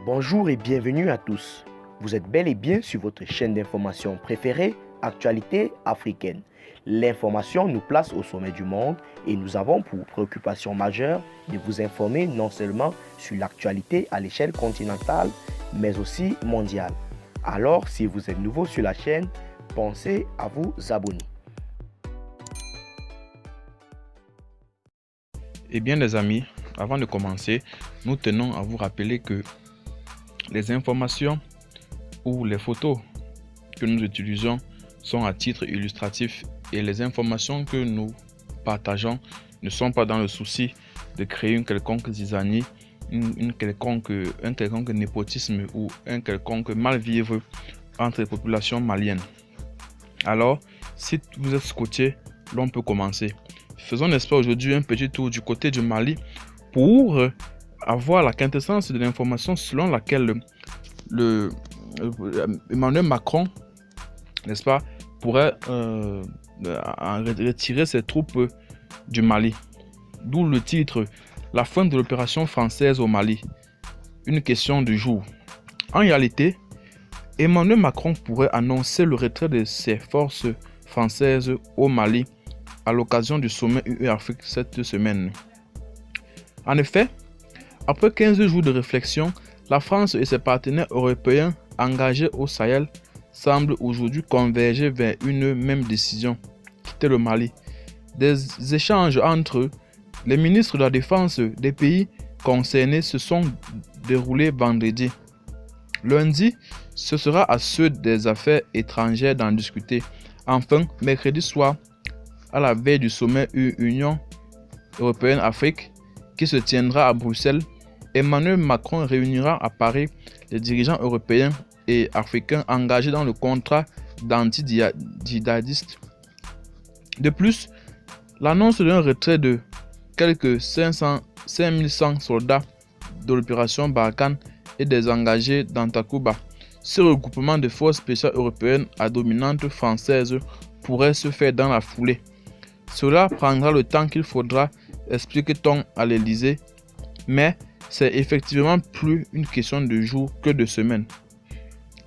Bonjour et bienvenue à tous. Vous êtes bel et bien sur votre chaîne d'information préférée, Actualité africaine. L'information nous place au sommet du monde et nous avons pour préoccupation majeure de vous informer non seulement sur l'actualité à l'échelle continentale, mais aussi mondiale. Alors, si vous êtes nouveau sur la chaîne, pensez à vous abonner. Eh bien les amis, avant de commencer, nous tenons à vous rappeler que les informations ou les photos que nous utilisons sont à titre illustratif et les informations que nous partageons ne sont pas dans le souci de créer une quelconque zizanie, un quelconque népotisme ou un quelconque mal-vivre entre les populations maliennes. Alors, si vous êtes scotché, l'on peut commencer. Faisons, n'est-ce pas, aujourd'hui un petit tour du côté du Mali pour avoir la quintessence de l'information selon laquelle Emmanuel Macron, n'est-ce pas, pourrait retirer ses troupes du Mali. D'où le titre « La fin de l'opération française au Mali ». Une question du jour. En réalité, Emmanuel Macron pourrait annoncer le retrait de ses forces françaises au Mali à l'occasion du sommet UE-Afrique cette semaine. En effet, après 15 jours de réflexion, la France et ses partenaires européens engagés au Sahel semblent aujourd'hui converger vers une même décision, quitter le Mali. Des échanges entre les ministres de la Défense des pays concernés se sont déroulés vendredi. Lundi, ce sera à ceux des affaires étrangères d'en discuter. Enfin, mercredi soir, à la veille du sommet Union européenne-Afrique qui se tiendra à Bruxelles, Emmanuel Macron réunira à Paris les dirigeants européens et africains engagés dans le contrat d'anti-djihadistes. De plus, l'annonce d'un retrait de quelques 5100 soldats de l'opération Barkhane et des engagés dans Takuba. Ce regroupement de forces spéciales européennes à dominante française pourrait se faire dans la foulée. Cela prendra le temps qu'il faudra, explique-t-on à l'Élysée, mais c'est effectivement plus une question de jours que de semaines.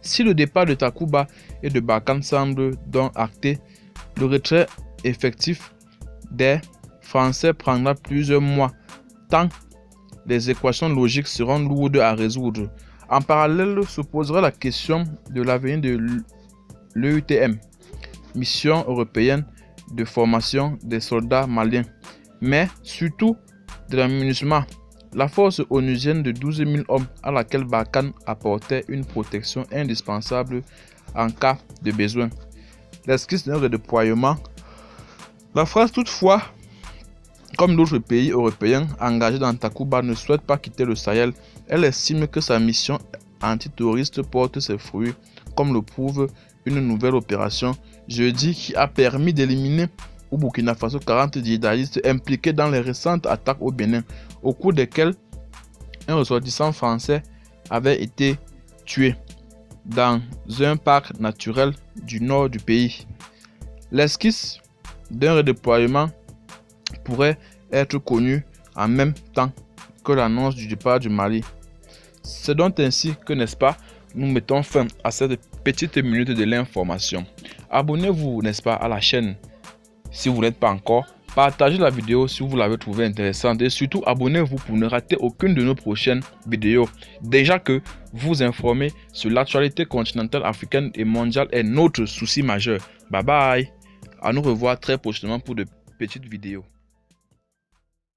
Si le départ de Takuba et de Barkhane semble donc acté, le retrait effectif des Français prendra plusieurs mois, tant les équations logiques seront lourdes à résoudre. En parallèle, se posera la question de l'avenir de l'EUTM, mission européenne de formation des soldats maliens, mais surtout de l'aménagement. La force onusienne de 12 000 hommes à laquelle Barkhane apportait une protection indispensable en cas de besoin. L'esquisse d'un redéploiement. La France, toutefois, comme d'autres pays européens engagés dans Takuba, ne souhaite pas quitter le Sahel. Elle estime que sa mission antiterroriste porte ses fruits, comme le prouve une nouvelle opération jeudi qui a permis d'éliminer au Burkina Faso 40 djihadistes impliqués dans les récentes attaques au Bénin, au cours desquelles un ressortissant français avait été tué dans un parc naturel du nord du pays. L'esquisse d'un redéploiement pourrait être connue en même temps que l'annonce du départ du Mali. C'est donc ainsi que, n'est-ce pas, nous mettons fin à cette petite minute de l'information. Abonnez-vous, n'est-ce pas, à la chaîne si vous n'êtes pas encore. Partagez la vidéo si vous l'avez trouvée intéressante et surtout abonnez-vous pour ne rater aucune de nos prochaines vidéos. Déjà que vous informer sur l'actualité continentale africaine et mondiale est notre souci majeur. Bye bye. À nous revoir très prochainement pour de petites vidéos.